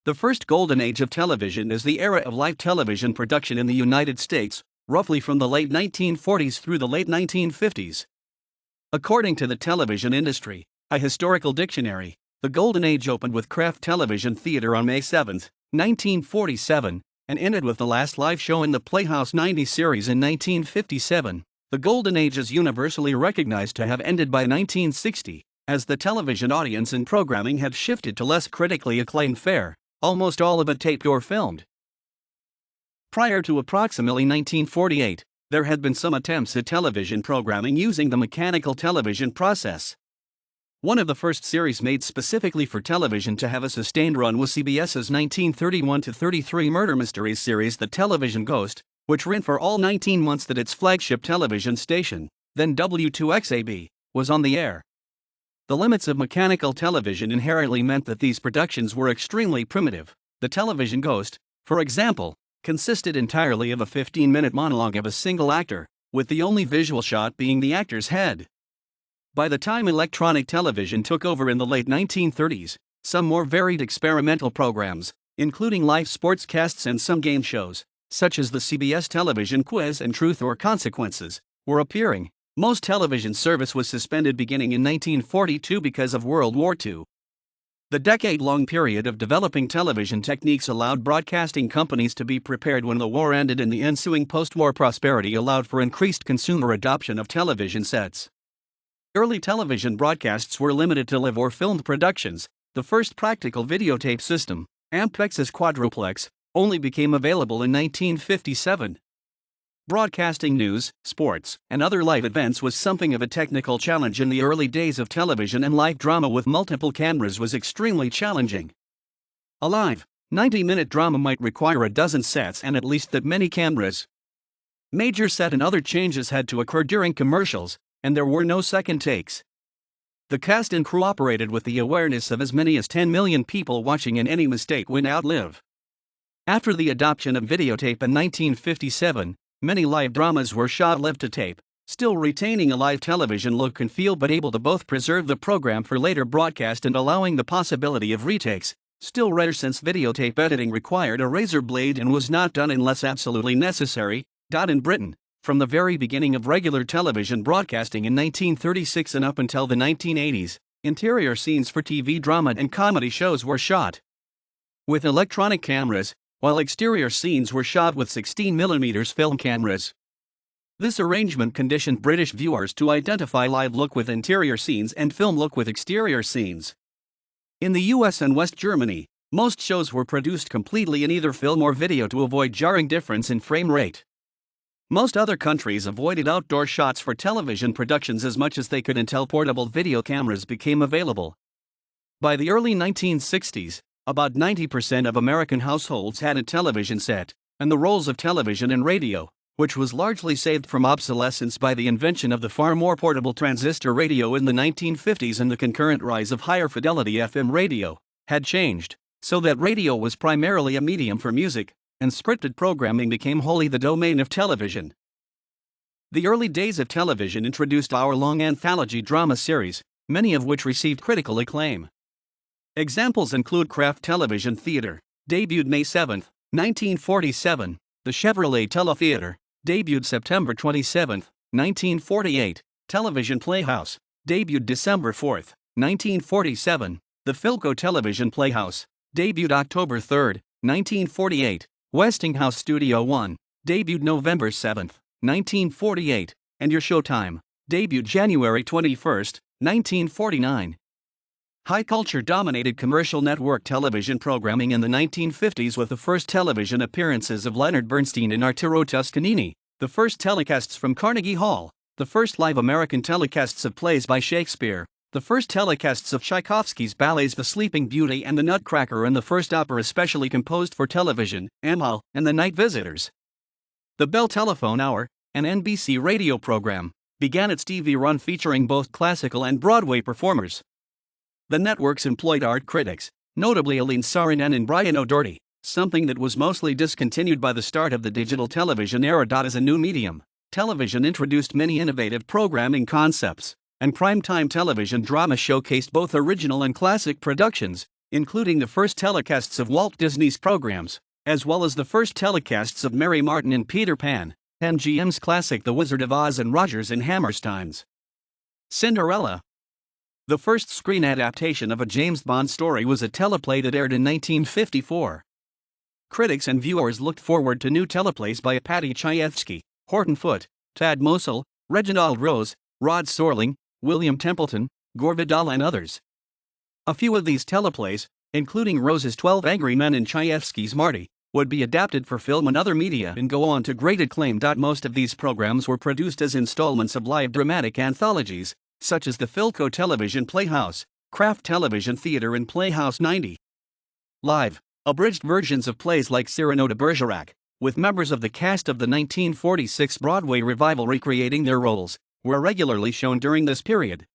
The first golden age of television is the era of live television production in the United States, roughly from the late 1940s through the late 1950s. According to the television industry, a historical dictionary, the golden age opened with Kraft Television Theatre on May 7, 1947, and ended with the last live show in the Playhouse 90 series in 1957. The golden age is universally recognized to have ended by 1960, as the television audience and programming had shifted to less critically acclaimed fare, almost all of it taped or filmed. Prior to approximately 1948, there had been some attempts at television programming using the mechanical television process. One of the first series made specifically for television to have a sustained run was CBS's 1931-33 murder mysteries series The Television Ghost, which ran for all 19 months that its flagship television station, then W2XAB, was on the air. The limits of mechanical television inherently meant that these productions were extremely primitive. The Television Ghost, for example, consisted entirely of a 15-minute monologue of a single actor, with the only visual shot being the actor's head. By the time electronic television took over in the late 1930s, some more varied experimental programs, including live sportscasts and some game shows, such as the CBS television quiz and Truth or Consequences, were appearing. Most television service was suspended beginning in 1942 because of World War II. The decade-long period of developing television techniques allowed broadcasting companies to be prepared when the war ended, and the ensuing post-war prosperity allowed for increased consumer adoption of television sets. Early television broadcasts were limited to live or filmed productions. The first practical videotape system, Ampex's quadruplex, only became available in 1957. Broadcasting news, sports, and other live events was something of a technical challenge in the early days of television, and live drama with multiple cameras was extremely challenging. A live, 90-minute drama might require a dozen sets and at least that many cameras. Major set and other changes had to occur during commercials, and there were no second takes. The cast and crew operated with the awareness of as many as 10 million people watching, and any mistake would outlive. After the adoption of videotape in 1957, many live dramas were shot live to tape, still retaining a live television look and feel but able to both preserve the program for later broadcast and allowing the possibility of retakes, still rare since videotape editing required a razor blade and was not done unless absolutely necessary. In Britain, from the very beginning of regular television broadcasting in 1936 and up until the 1980s, interior scenes for TV drama and comedy shows were shot with electronic cameras, while exterior scenes were shot with 16mm film cameras. This arrangement conditioned British viewers to identify live look with interior scenes and film look with exterior scenes. In the US and West Germany, most shows were produced completely in either film or video to avoid jarring difference in frame rate. Most other countries avoided outdoor shots for television productions as much as they could until portable video cameras became available. By the early 1960s, about 90% of American households had a television set, and the roles of television and radio, which was largely saved from obsolescence by the invention of the far more portable transistor radio in the 1950s and the concurrent rise of higher fidelity FM radio, had changed, so that radio was primarily a medium for music, and scripted programming became wholly the domain of television. The early days of television introduced hour-long anthology drama series, many of which received critical acclaim. Examples include Kraft Television Theatre, debuted May 7, 1947, the Chevrolet Teletheatre, debuted September 27, 1948, Television Playhouse, debuted December 4, 1947, the Philco Television Playhouse, debuted October 3, 1948, Westinghouse Studio One, debuted November 7, 1948, and Your Showtime, debuted January 21, 1949. High culture dominated commercial network television programming in the 1950s with the first television appearances of Leonard Bernstein and Arturo Toscanini, the first telecasts from Carnegie Hall, the first live American telecasts of plays by Shakespeare, the first telecasts of Tchaikovsky's ballets The Sleeping Beauty and The Nutcracker, and the first opera specially composed for television, Amal and the Night Visitors. The Bell Telephone Hour, an NBC radio program, began its TV run featuring both classical and Broadway performers. The networks employed art critics, notably Aline Saarinen and Brian O'Doherty, something that was mostly discontinued by the start of the digital television era. As a new medium, television introduced many innovative programming concepts, and primetime television drama showcased both original and classic productions, including the first telecasts of Walt Disney's programs, as well as the first telecasts of Mary Martin and Peter Pan, MGM's classic The Wizard of Oz and Rodgers and Hammerstein's Cinderella. The first screen adaptation of a James Bond story was a teleplay that aired in 1954. Critics and viewers looked forward to new teleplays by Paddy Chayefsky, Horton Foote, Tad Mosel, Reginald Rose, Rod Serling, William Templeton, Gore Vidal and others. A few of these teleplays, including Rose's 12 Angry Men and Chayefsky's Marty, would be adapted for film and other media and go on to great acclaim. Most of these programs were produced as installments of live dramatic anthologies, such as the Philco Television Playhouse, Kraft Television Theatre and Playhouse 90. Live, abridged versions of plays like Cyrano de Bergerac, with members of the cast of the 1946 Broadway revival recreating their roles, were regularly shown during this period.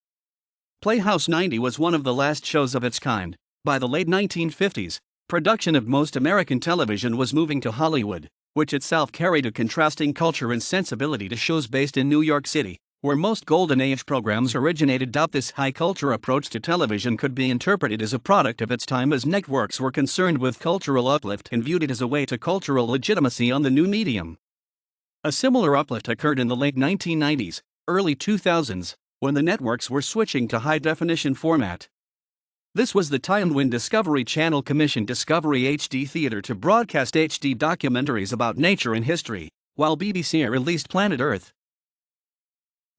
Playhouse 90 was one of the last shows of its kind. By the late 1950s, production of most American television was moving to Hollywood, which itself carried a contrasting culture and sensibility to shows based in New York City, where most Golden Age programs originated. This high culture approach to television could be interpreted as a product of its time, as networks were concerned with cultural uplift and viewed it as a way to cultural legitimacy on the new medium. A similar uplift occurred in the late 1990s, early 2000s, when the networks were switching to high-definition format. This was the time when Discovery Channel commissioned Discovery HD Theatre to broadcast HD documentaries about nature and history, while BBC released Planet Earth.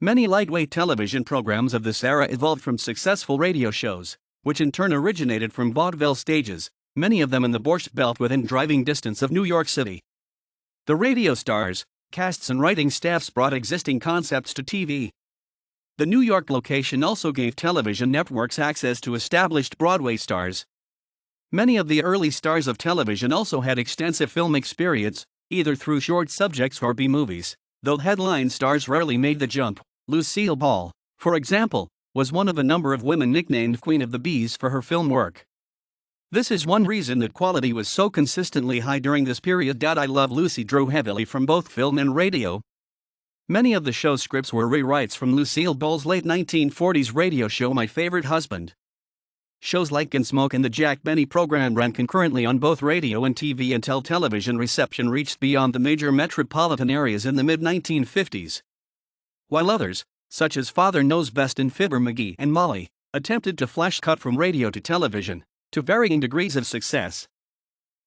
Many lightweight television programs of this era evolved from successful radio shows, which in turn originated from vaudeville stages, many of them in the Borscht Belt within driving distance of New York City. The radio stars, casts and writing staffs brought existing concepts to TV. The New York location also gave television networks access to established Broadway stars. Many of the early stars of television also had extensive film experience, either through short subjects or B-movies, though headline stars rarely made the jump. Lucille Ball, for example, was one of a number of women nicknamed Queen of the Bees for her film work. This is one reason that quality was so consistently high during this period. I Love Lucy drew heavily from both film and radio. Many of the show's scripts were rewrites from Lucille Ball's late 1940s radio show My Favorite Husband. Shows like Gunsmoke and the Jack Benny program ran concurrently on both radio and TV until television reception reached beyond the major metropolitan areas in the mid-1950s. While others, such as Father Knows Best and Fibber McGee and Molly, attempted to flash cut from radio to television, to varying degrees of success.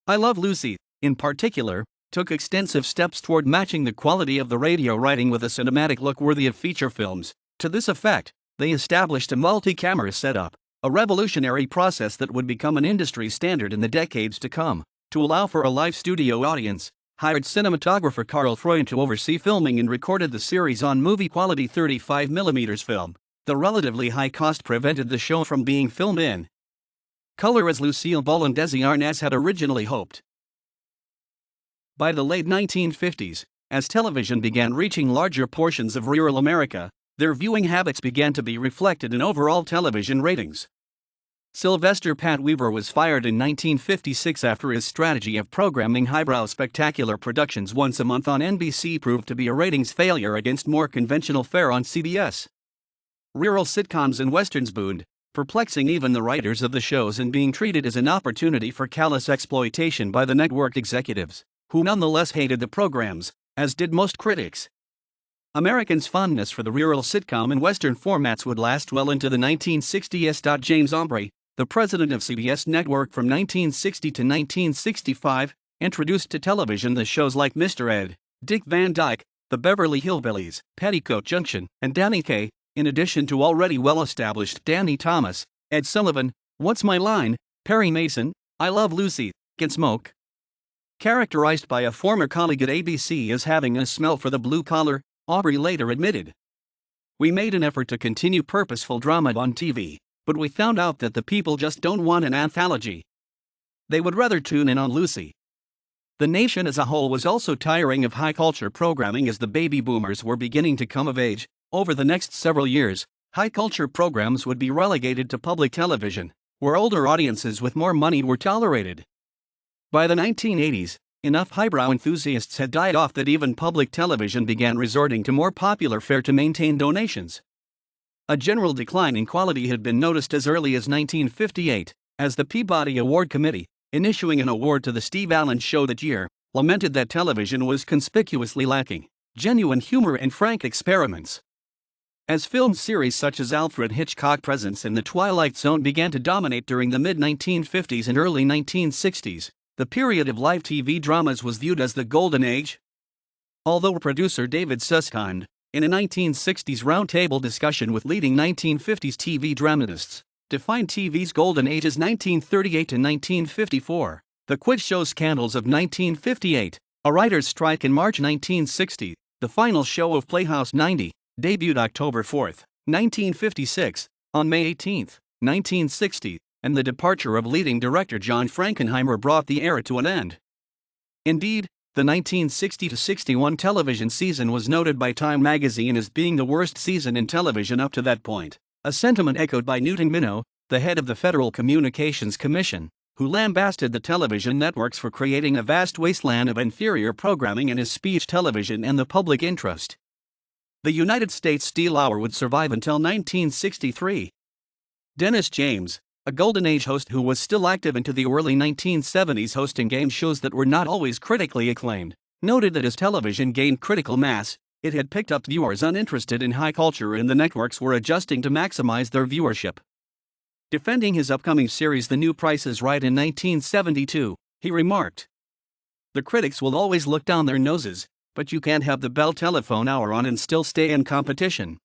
I Love Lucy, in particular, took extensive steps toward matching the quality of the radio writing with a cinematic look worthy of feature films. To this effect, they established a multi-camera setup, a revolutionary process that would become an industry standard in the decades to come. To allow for a live studio audience, hired cinematographer Carl Freund to oversee filming and recorded the series on movie-quality 35mm film. The relatively high cost prevented the show from being filmed in color as Lucille Ball and Desi Arnaz had originally hoped. By the late 1950s, as television began reaching larger portions of rural America, their viewing habits began to be reflected in overall television ratings. Sylvester Pat Weaver was fired in 1956 after his strategy of programming highbrow spectacular productions once a month on NBC proved to be a ratings failure against more conventional fare on CBS. Rural sitcoms and westerns boomed, perplexing even the writers of the shows and being treated as an opportunity for callous exploitation by the network executives, who nonetheless hated the programs, as did most critics. Americans' fondness for the rural sitcom and western formats would last well into the 1960s. James Ombre, the president of CBS Network from 1960 to 1965, introduced to television the shows like Mr. Ed, Dick Van Dyke, The Beverly Hillbillies, Petticoat Junction, and Danny Kaye, in addition to already well-established Danny Thomas, Ed Sullivan, What's My Line, Perry Mason, I Love Lucy, Gunsmoke. Characterized by a former colleague at ABC as having a smell for the blue collar, Aubrey later admitted, "We made an effort to continue purposeful drama on TV, but we found out that the people just don't want an anthology. They would rather tune in on Lucy." The nation as a whole was also tiring of high-culture programming as the baby boomers were beginning to come of age. Over the next several years, high-culture programs would be relegated to public television, where older audiences with more money were tolerated. By the 1980s, enough highbrow enthusiasts had died off that even public television began resorting to more popular fare to maintain donations. A general decline in quality had been noticed as early as 1958, as the Peabody Award Committee, in issuing an award to the Steve Allen Show that year, lamented that television was conspicuously lacking genuine humor and frank experiments. As film series such as Alfred Hitchcock Presents and The Twilight Zone began to dominate during the mid-1950s and early 1960s, the period of live TV dramas was viewed as the golden age. Although producer David Susskind, in a 1960s roundtable discussion with leading 1950s TV dramatists, defined TV's golden age as 1938 to 1954, the quiz show scandals of 1958, a writer's strike in March 1960, the final show of Playhouse 90, debuted October 4, 1956, on May 18, 1960, and the departure of leading director John Frankenheimer brought the era to an end. Indeed, the 1960-61 television season was noted by Time magazine as being the worst season in television up to that point, a sentiment echoed by Newton Minow, the head of the Federal Communications Commission, who lambasted the television networks for creating a vast wasteland of inferior programming in his speech television and the public interest. The United States Steel Hour would survive until 1963. Dennis James, a Golden Age host who was still active into the early 1970s hosting game shows that were not always critically acclaimed, noted that as television gained critical mass, it had picked up viewers uninterested in high culture and the networks were adjusting to maximize their viewership. Defending his upcoming series The New Price is Right in 1972, he remarked, "The critics will always look down their noses, but you can't have the Bell telephone hour on and still stay in competition.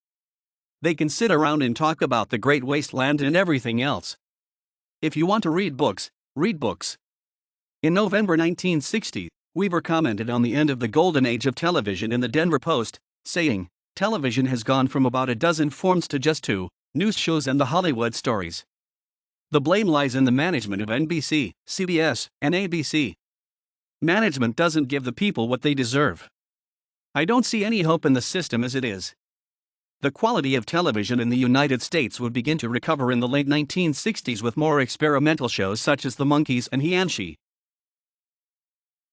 They can sit around and talk about the Great Wasteland and everything else. If you want to read books, read books." In November 1960, Weaver commented on the end of the golden age of television in the Denver Post, saying, "Television has gone from about a dozen forms to just two, news shows and the Hollywood stories. The blame lies in the management of NBC, CBS, and ABC. Management doesn't give the people what they deserve. I don't see any hope in the system as it is." The quality of television in the United States would begin to recover in the late 1960s with more experimental shows such as The Monkees and He and She.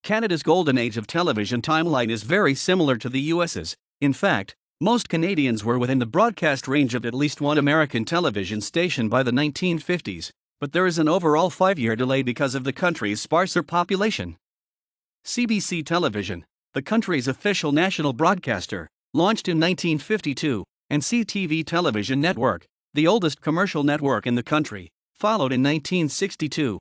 Canada's golden age of television timeline is very similar to the US's. In fact, most Canadians were within the broadcast range of at least one American television station by the 1950s, but there is an overall 5-year delay because of the country's sparser population. CBC Television, the country's official national broadcaster, launched in 1952, and CTV Television Network, the oldest commercial network in the country, followed in 1962.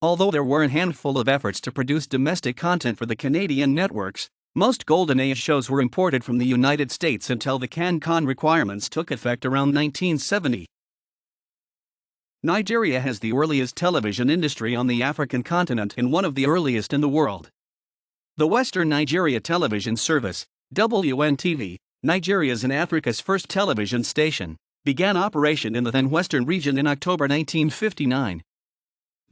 Although there were a handful of efforts to produce domestic content for the Canadian networks, most Golden Age shows were imported from the United States until the CanCon requirements took effect around 1970. Nigeria has the earliest television industry on the African continent and one of the earliest in the world. The Western Nigeria Television Service, WNTV, Nigeria's and Africa's first television station, began operation in the then Western region in October 1959.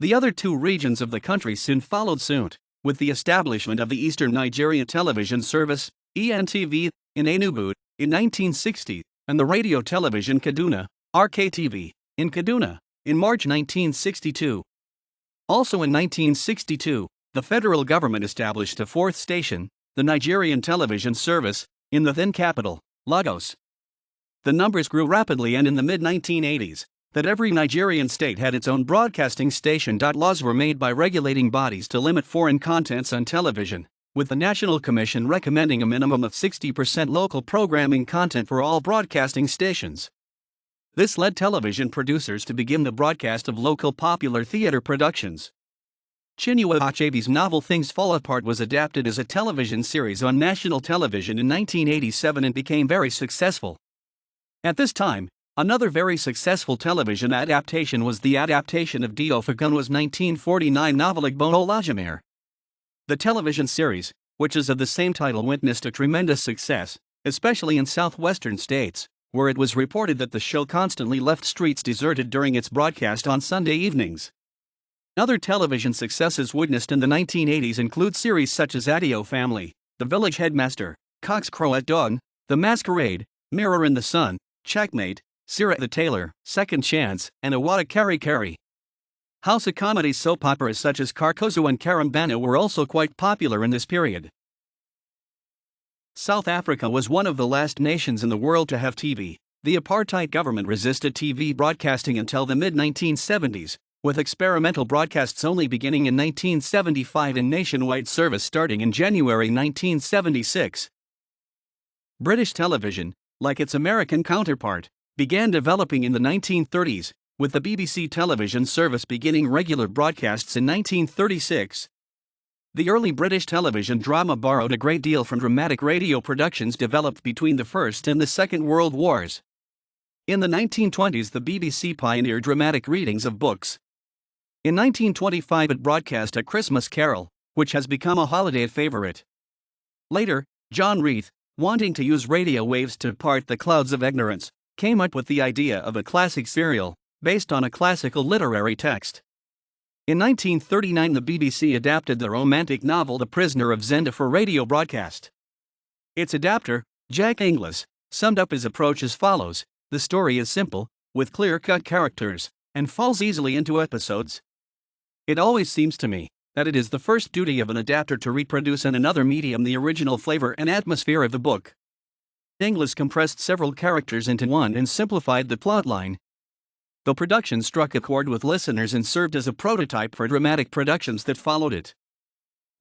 The other two regions of the country soon followed suit, with the establishment of the Eastern Nigeria Television Service, ENTV, in Enugu, in 1960, and the Radio Television Kaduna, RKTV, in Kaduna, in March 1962. Also in 1962, the federal government established a fourth station, the Nigerian Television Service, in the then capital, Lagos. The numbers grew rapidly and in the mid-1980s, that every Nigerian state had its own broadcasting station. Laws were made by regulating bodies to limit foreign contents on television, with the National Commission recommending a minimum of 60% local programming content for all broadcasting stations. This led television producers to begin the broadcast of local popular theater productions. Chinua Achebe's novel Things Fall Apart was adapted as a television series on national television in 1987 and became very successful. At this time, another very successful television adaptation was the adaptation of Dio Fagunwa's 1949 novel Igbo Olajimere. The television series, which is of the same title, witnessed a tremendous success, especially in southwestern states, where it was reported that the show constantly left streets deserted during its broadcast on Sunday evenings. Other television successes witnessed in the 1980s include series such as Adio Family, The Village Headmaster, Cock's Crow at Dawn, The Masquerade, Mirror in the Sun, Checkmate, Sarah the Tailor, Second Chance, and Awata Kari Kari. House of comedy soap operas such as Carcosa and Karambana were also quite popular in this period. South Africa was one of the last nations in the world to have TV. The apartheid government resisted TV broadcasting until the mid-1970s, with experimental broadcasts only beginning in 1975 and nationwide service starting in January 1976. British television, like its American counterpart, began developing in the 1930s, with the BBC television service beginning regular broadcasts in 1936. The early British television drama borrowed a great deal from dramatic radio productions developed between the First and the Second World Wars. In the 1920s, the BBC pioneered dramatic readings of books. In 1925, it broadcast A Christmas Carol, which has become a holiday favorite. Later, John Reith, wanting to use radio waves to part the clouds of ignorance, came up with the idea of a classic serial, based on a classical literary text. In 1939, the BBC adapted the romantic novel The Prisoner of Zenda for radio broadcast. Its adapter, Jack Inglis, summed up his approach as follows: "The story is simple, with clear-cut characters, and falls easily into episodes. It always seems to me that it is the first duty of an adapter to reproduce in another medium the original flavor and atmosphere of the book." Inglis compressed several characters into one and simplified the plotline. The production struck a chord with listeners and served as a prototype for dramatic productions that followed it.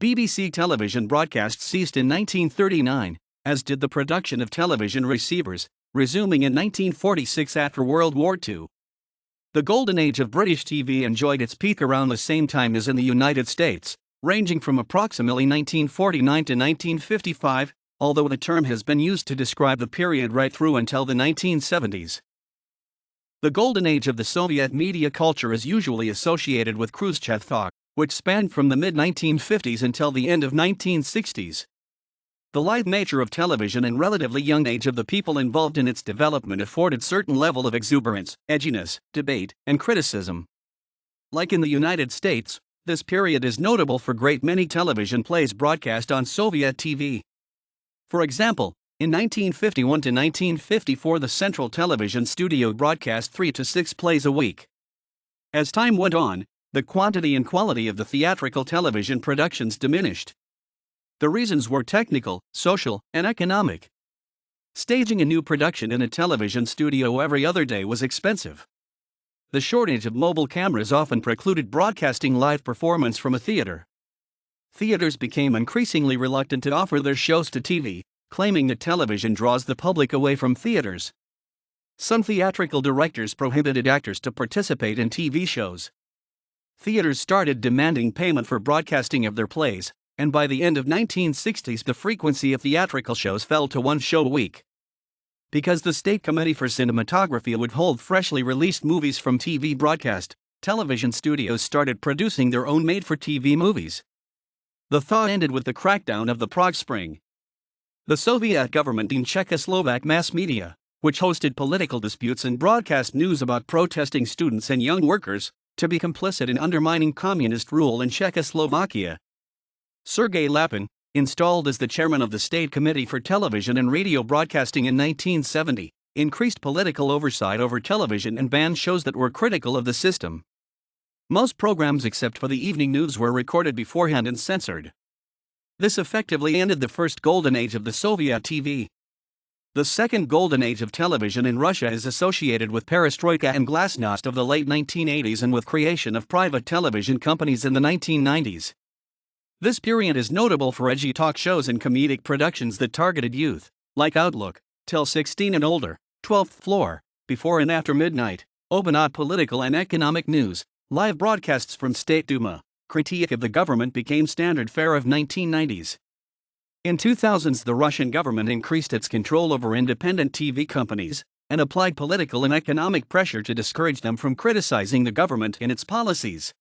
BBC television broadcasts ceased in 1939, as did the production of television receivers, resuming in 1946 after World War II. The golden age of British TV enjoyed its peak around the same time as in the United States, ranging from approximately 1949 to 1955, although the term has been used to describe the period right through until the 1970s. The golden age of the Soviet media culture is usually associated with Khrushchev thought, which spanned from the mid-1950s until the end of 1960s. The live nature of television and relatively young age of the people involved in its development afforded certain level of exuberance, edginess, debate, and criticism. Like in the United States, this period is notable for great many television plays broadcast on Soviet TV. For example, in 1951 to 1954, the Central Television Studio broadcast 3 to 6 plays a week. As time went on, the quantity and quality of the theatrical television productions diminished. The reasons were technical, social, and economic. Staging a new production in a television studio every other day was expensive. The shortage of mobile cameras often precluded broadcasting live performance from a theater. Theaters became increasingly reluctant to offer their shows to TV, claiming that television draws the public away from theaters. Some theatrical directors prohibited actors to participate in TV shows. Theaters started demanding payment for broadcasting of their plays, and by the end of 1960s the frequency of theatrical shows fell to one show a week. Because the State Committee for Cinematography would hold freshly released movies from TV broadcast, television studios started producing their own made-for-TV movies. The thaw ended with the crackdown of the Prague Spring. The Soviet government deemed Czechoslovak mass media, which hosted political disputes and broadcast news about protesting students and young workers, to be complicit in undermining communist rule in Czechoslovakia. Sergei Lapin, installed as the chairman of the State Committee for Television and Radio Broadcasting in 1970, increased political oversight over television and banned shows that were critical of the system. Most programs except for the evening news were recorded beforehand and censored. This effectively ended the first golden age of the Soviet TV. The second golden age of television in Russia is associated with perestroika and glasnost of the late 1980s and with creation of private television companies in the 1990s. This period is notable for edgy talk shows and comedic productions that targeted youth, like Outlook, Till 16 and Older, 12th Floor, Before and After Midnight, Open Out Political and Economic News, live broadcasts from State Duma. Critique of the government became standard fare of 1990s. In 2000s, the Russian government increased its control over independent TV companies and applied political and economic pressure to discourage them from criticizing the government and its policies.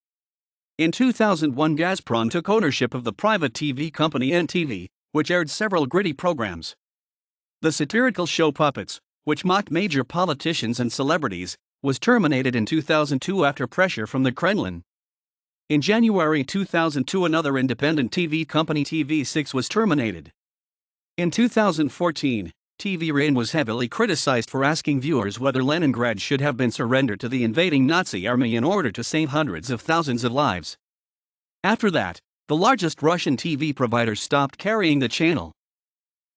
In 2001, Gazprom took ownership of the private TV company NTV, which aired several gritty programs. The satirical show Puppets, which mocked major politicians and celebrities, was terminated in 2002 after pressure from the Kremlin. In January 2002, another independent TV company, TV6, was terminated. In 2014, TV Rain was heavily criticized for asking viewers whether Leningrad should have been surrendered to the invading Nazi army in order to save hundreds of thousands of lives. After that, the largest Russian TV provider stopped carrying the channel.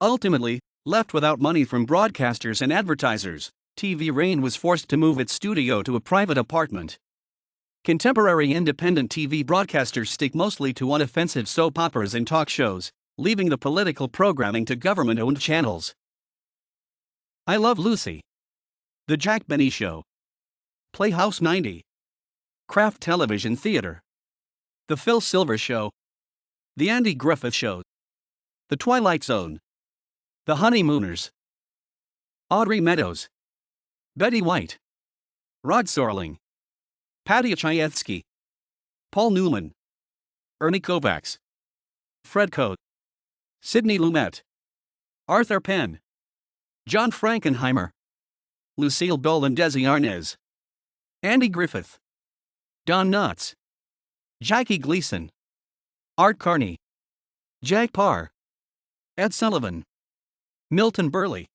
Ultimately, left without money from broadcasters and advertisers, TV Rain was forced to move its studio to a private apartment. Contemporary independent TV broadcasters stick mostly to unoffensive soap operas and talk shows, leaving the political programming to government-owned channels. I Love Lucy, The Jack Benny Show, Playhouse 90, Kraft Television Theatre, The Phil Silver Show, The Andy Griffith Show, The Twilight Zone, The Honeymooners, Audrey Meadows, Betty White, Rod Serling, Patty Chayefsky, Paul Newman, Ernie Kovacs, Fred Coate, Sidney Lumet, Arthur Penn, John Frankenheimer, Lucille Ball and Desi Arnaz, Andy Griffith, Don Knotts, Jackie Gleason, Art Carney, Jack Parr, Ed Sullivan, Milton Berle.